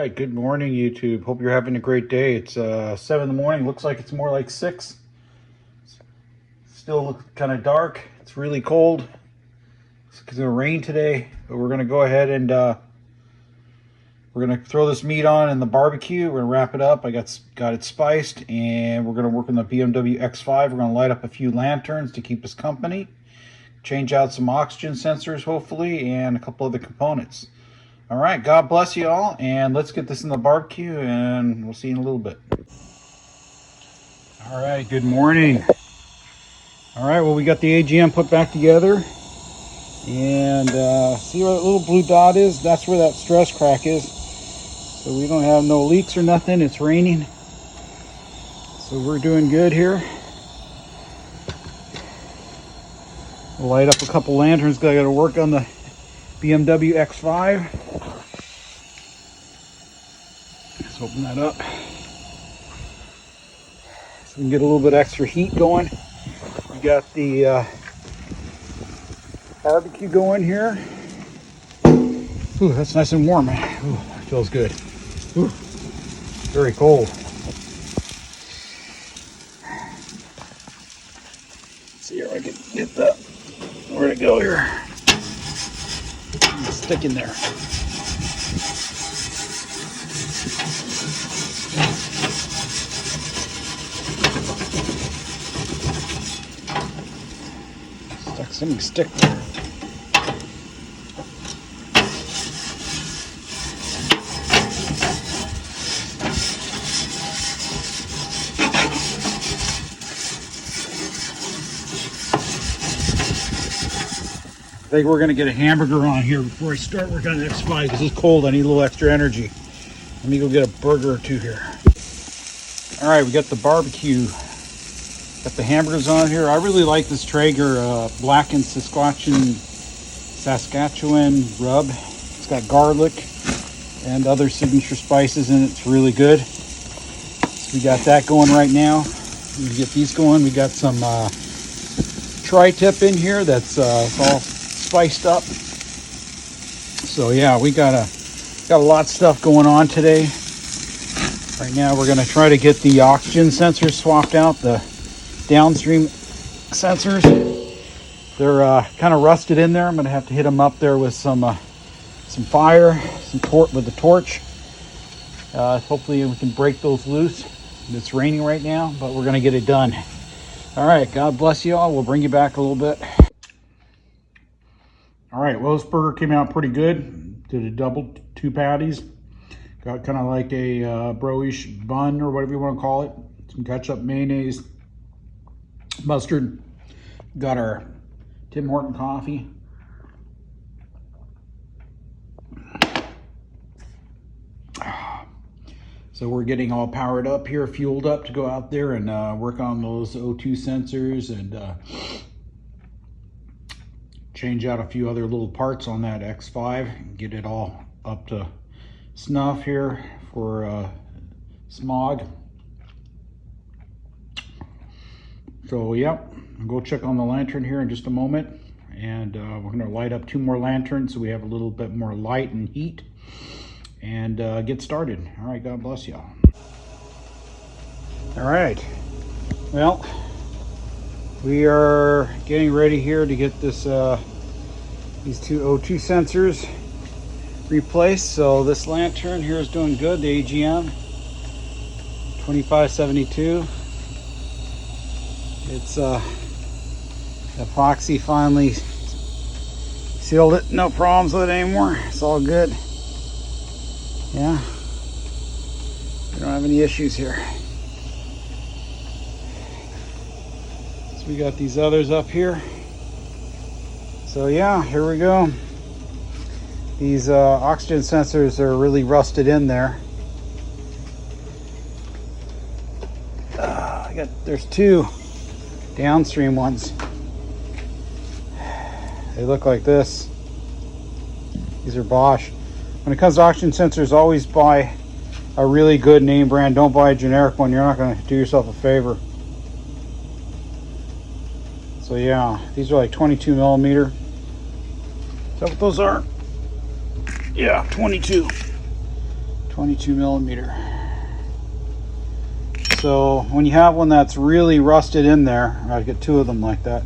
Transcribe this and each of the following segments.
right, good morning, YouTube. Hope you're having a great day. It's 7 in the morning. Looks like it's more like 6. Still looks kind of dark. It's really cold. It's going to rain today, but we're going to go ahead and we're going to throw this meat on in the barbecue. We're going to wrap it up. I got it spiced, and we're going to work on the BMW X5. We're going to light up a few lanterns to keep us company. Change out some oxygen sensors, hopefully, and a couple other components. All right, God bless you all, and let's get this in the barbecue, and we'll see you in a little bit. All right, good morning. All right, well, we got the AGM put back together, and see where that little blue dot is? That's where that stress crack is. So we don't have no leaks or nothing. It's raining, so we're doing good here. We'll light up a couple lanterns. I got to work on the BMW X5. Let's open that up so we can get a little bit extra heat going. We got the barbecue going here. Ooh, that's nice and warm. Ooh, that feels good. Ooh, very cold. Let's see here, I can get that. Where'd it go here? Stick in there. Something stick there. I think we're going to get a hamburger on here before I start working on the X5 because it's cold. I need a little extra energy. Let me go get a burger or two here. All right, we got the barbecue. Got the hamburgers on here. I really like this Traeger blackened Saskatchewan rub. It's got garlic and other signature spices in it. It's really good. So we got that going right now. We get these going. We got some tri-tip in here that's all spiced up. So yeah, we got a lot of stuff going on today. Right now we're going to try to get the oxygen sensors swapped out, the downstream sensors. They're kind of rusted in there. I'm going to have to hit them up there with some fire, with the torch. Hopefully we can break those loose. It's raining right now, but we're going to get it done. All right, God bless you all. We'll bring you back a little bit. All right, well, this burger came out pretty good. Did a double 2 patties. Got kind of like a bro-ish bun or whatever you want to call it. Some ketchup, mayonnaise, mustard. Got our Tim Horton coffee. So we're getting all powered up here, fueled up to go out there and work on those O2 sensors and change out a few other little parts on that X5. Get it all up to snuff here for smog. So yep, I'll go check on the lantern here in just a moment, and we're going to light up 2 more lanterns so we have a little bit more light and heat, and get started. All right, God bless y'all. All right, well, we are getting ready here to get this these 2 O2 sensors replaced. So this lantern here is doing good, the AGM 2572. It's epoxy finally sealed it. No problems with it anymore. It's all good. Yeah, we don't have any issues here. So we got these others up here. So yeah, here we go. These oxygen sensors are really rusted in there. There's 2 downstream ones. They look like this. These are Bosch. When it comes to oxygen sensors, always buy a really good name brand. Don't buy a generic one. You're not going to do yourself a favor. So yeah, these are like 22 millimeter. Is that what those are? Yeah, 22 22 millimeter. So when you have one that's really rusted in there, I get two of them like that,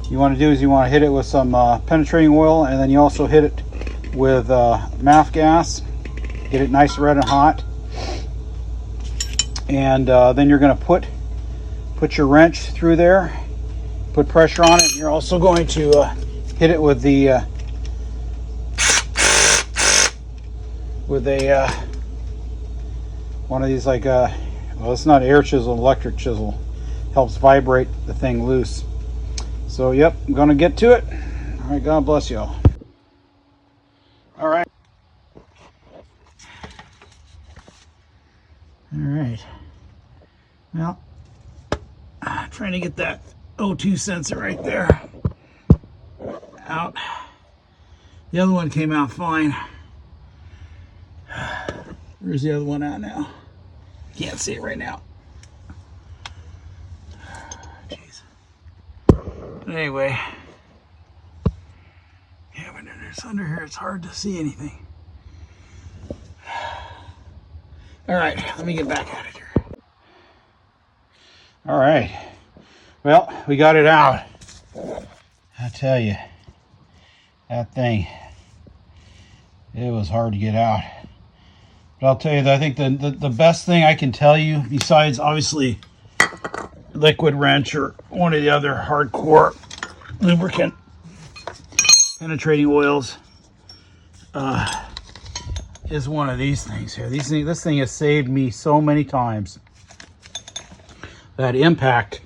you want to do is you want to hit it with some penetrating oil, and then you also hit it with MAF gas. Get it nice, red, and hot. And then you're going to put your wrench through there, put pressure on it. And you're also going to hit it with the one of these, like well, it's not air chisel, electric chisel. Helps vibrate the thing loose. So yep, I'm gonna get to it. All right, God bless y'all. All right. All right. Well, trying to get that O2 sensor right there out. The other one came out fine. Where's the other one at now? Can't see it right now. Jeez. But anyway, yeah, when it's under here, it's hard to see anything. All right, let me get back at it here. All right. Well, we got it out. I tell you, that thing, it was hard to get out. But I'll tell you that I think the best thing I can tell you, besides obviously liquid wrench or one of the other hardcore lubricant penetrating oils, is one of these things here. This thing has saved me so many times. That impact.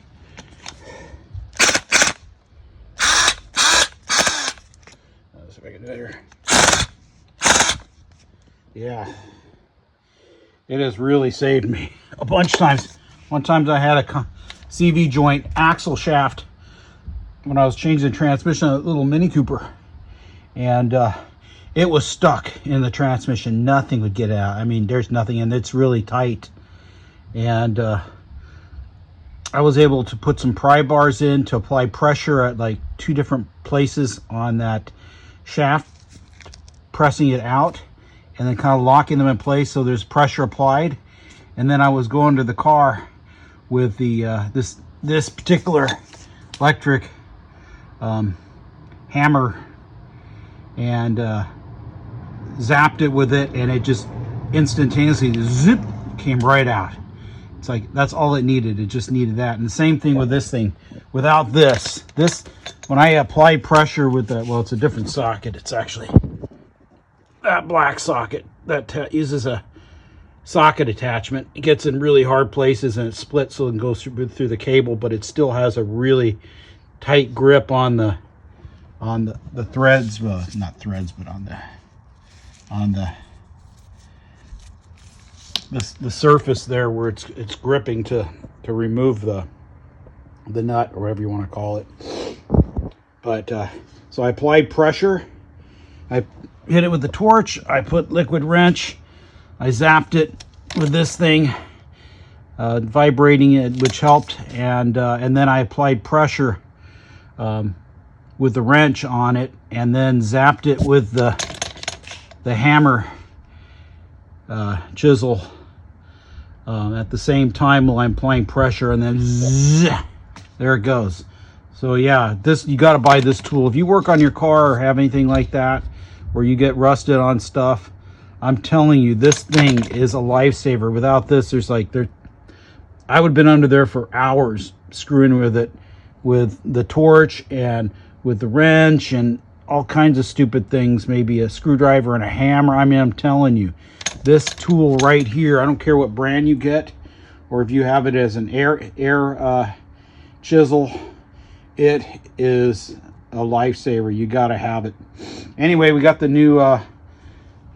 Let's see if I can do it here. Yeah. It has really saved me a bunch of times. One time I had a CV joint axle shaft when I was changing the transmission on a little Mini Cooper, and it was stuck in the transmission. Nothing would get out. I mean, there's nothing, and it's really tight. And I was able to put some pry bars in to apply pressure at like 2 different places on that shaft, pressing it out and then kind of locking them in place so there's pressure applied. And then I was going to the car with the this particular electric hammer and zapped it with it, and it just instantaneously zip came right out. It's like that's all it needed. It just needed that. And the same thing with this thing. Without this when I apply pressure with the, well, it's a different socket. It's actually that black socket that uses a socket attachment. It gets in really hard places and it splits so it can go through the cable, but it still has a really tight grip on the threads. Well, not threads, but on the surface there where it's gripping to remove the nut or whatever you want to call it. But so I applied pressure. I hit it with the torch. I put liquid wrench. I zapped it with this thing, vibrating it, which helped, and then I applied pressure with the wrench on it, and then zapped it with the hammer chisel at the same time while I'm applying pressure, and then zzz, there it goes. So yeah, you got to buy this tool if you work on your car or have anything like that where you get rusted on stuff. I'm telling you, this thing is a lifesaver. Without this, I would have been under there for hours screwing with it, with the torch and with the wrench and all kinds of stupid things, maybe a screwdriver and a hammer. I mean, I'm telling you, this tool right here, I don't care what brand you get, or if you have it as an air chisel, it is a lifesaver. You got to have it. Anyway, we got the new,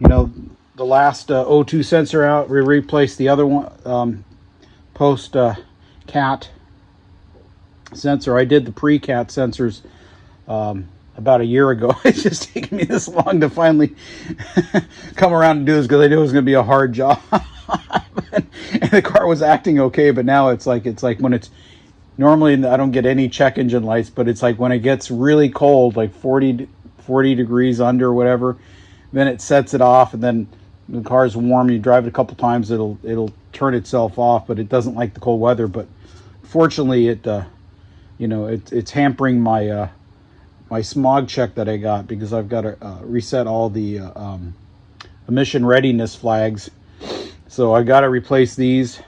the last O2 sensor out. We replaced the other one, post cat sensor. I did the pre-cat sensors about a year ago. It's just taken me this long to finally come around and do this, because I knew it was going to be a hard job. And the car was acting okay, but now it's like when it's normally, I don't get any check engine lights, but it's like when it gets really cold, like 40 degrees under or whatever, then it sets it off, and then the car's warm, you drive it a couple times, it'll turn itself off, but it doesn't like the cold weather. But fortunately, it's hampering my my smog check that I got, because I've got to reset all the emission readiness flags. So I got to replace these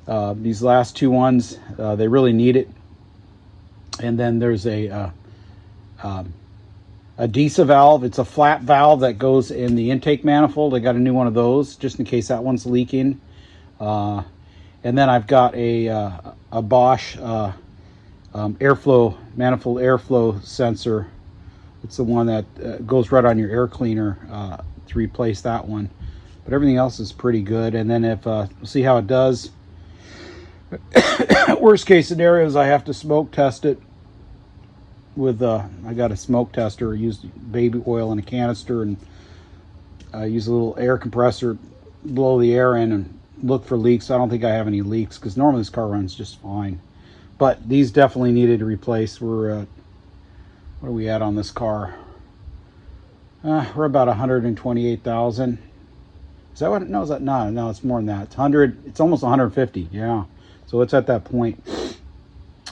last two ones. They really need it. And then there's a DISA valve. It's a flat valve that goes in the intake manifold. I got a new one of those just in case that one's leaking. And then I've got a Bosch manifold airflow sensor. It's the one that goes right on your air cleaner, to replace that one. But everything else is pretty good. And then if we'll see how it does. Worst case scenario is I have to smoke test it with I got a smoke tester. I used baby oil in a canister, and I use a little air compressor, blow the air in and look for leaks. I don't think I have any leaks, because normally this car runs just fine. But these definitely needed to replace. We're what are we at on this car? We're about 128,000. Is that what? No, is that no? It's more than that. It's 100. It's almost 150. Yeah. So it's at that point.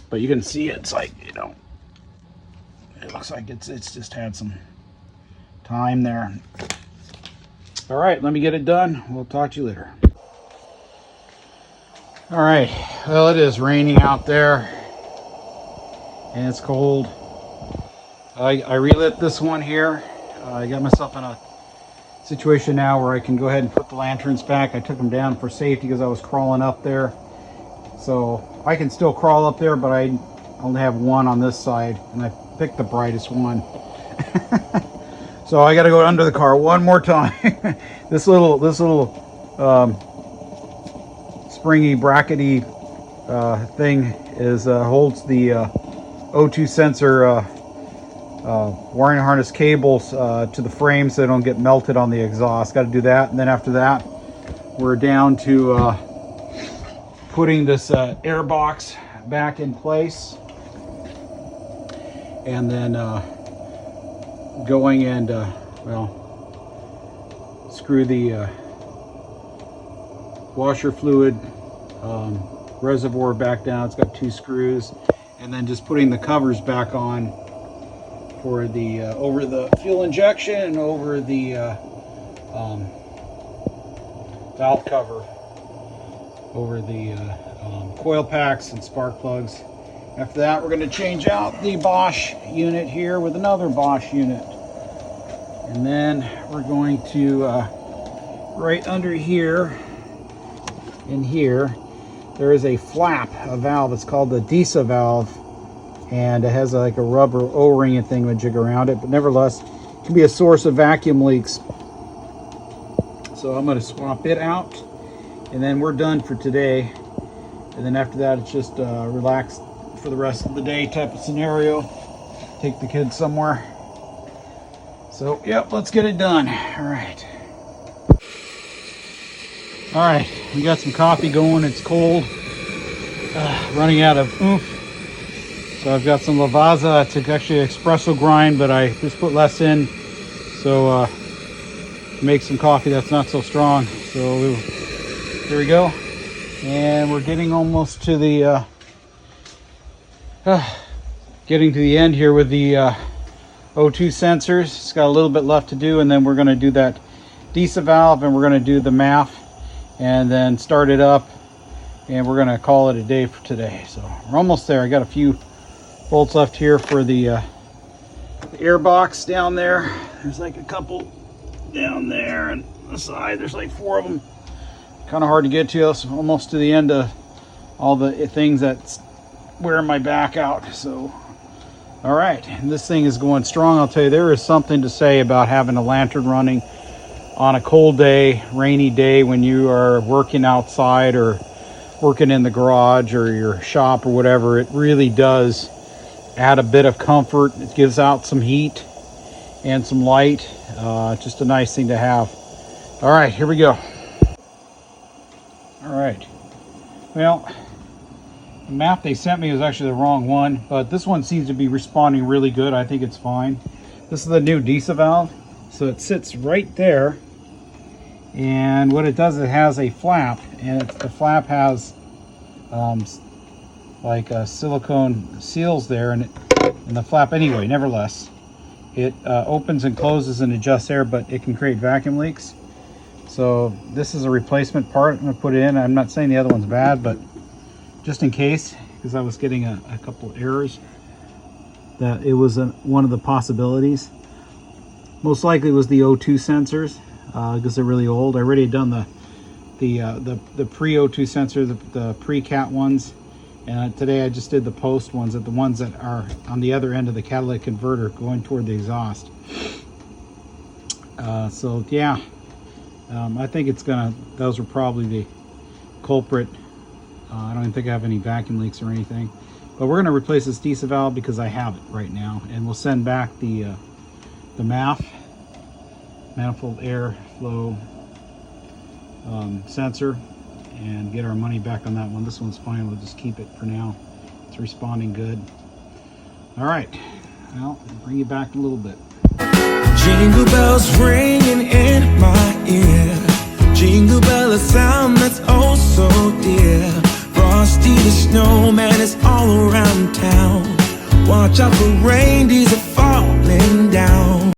But you can see it's like, it looks like it's just had some time there. All right, let me get it done. We'll talk to you later. All right. Well, it is raining out there, and it's cold. I relit this one here. I got myself in a situation now where I can go ahead and put the lanterns back. I took them down for safety because I was crawling up there. So I can still crawl up there, but I only have one on this side, and I picked the brightest one. So I got to go under the car one more time. This little springy brackety thing holds the O2 sensor wiring harness cables to the frame so they don't get melted on the exhaust. Got to do that, and then after that, we're down to putting this air box back in place, and then going and screw the washer fluid reservoir back down. It's got 2 screws, and then just putting the covers back on for the over the fuel injection and over the valve cover, over the coil packs and spark plugs. After that, we're going to change out the Bosch unit here with another Bosch unit, and then we're going to right under here, in here, there is a flap, a valve. It's called the DISA valve, and it has like a rubber O-ring and thingamajig around it, but nevertheless, it can be a source of vacuum leaks. So I'm going to swap it out, and then we're done for today. And then after that, it's just relax for the rest of the day type of scenario. Take the kids somewhere. So, yep, let's get it done. All right. All right, we got some coffee going. It's cold. Running out of oomph. So I've got some Lavazza. It's actually an espresso grind, but I just put less in. So make some coffee that's not so strong. So here we go. And we're getting almost to the end here with the O2 sensors. It's got a little bit left to do, and then we're going to do that DISA valve, and we're going to do the MAF, and then start it up, and we're going to call it a day for today. So we're almost there. I got a few bolts left here for the air box down there. There's like a couple down there, and the side there's like 4 of them. Kind of hard to get to. So almost to the end of all the things that's wearing my back out. So all right, and this thing is going strong. I'll tell you, there is something to say about having a lantern running on a cold day, rainy day, when you are working outside or working in the garage or your shop or whatever. It really does add a bit of comfort. It gives out some heat and some light. Just a nice thing to have. All right, here we go. All right, well, the map they sent me was actually the wrong one, but this one seems to be responding really good. I think it's fine. This is the new DISA valve, so it sits right there, And what it does, it has a flap, and the flap has like silicone seals there, and the flap anyway, nevertheless, it opens and closes and adjusts air, but it can create vacuum leaks. So this is a replacement part. I'm going to put it in. I'm not saying the other one's bad, but just in case, because I was getting a couple errors, that it was one of the possibilities. Most likely it was the O2 sensors, because they're really old. I already had done the pre-O2 sensor, the pre-cat ones, and today I just did the post ones, the ones that are on the other end of the catalytic converter going toward the exhaust. So yeah, I think those were probably the culprit. I don't even think I have any vacuum leaks or anything, but we're going to replace this diesel valve because I have it right now, and we'll send back the manifold air flow sensor and get our money back on that one. This one's fine. We'll just keep it for now. It's responding good. All right, well, I'll bring you back in a little bit. Jingle bells ringing in my ear. Jingle bell, a sound that's oh so dear. Frosty the snowman is all around town. Watch out for reindeers are falling down.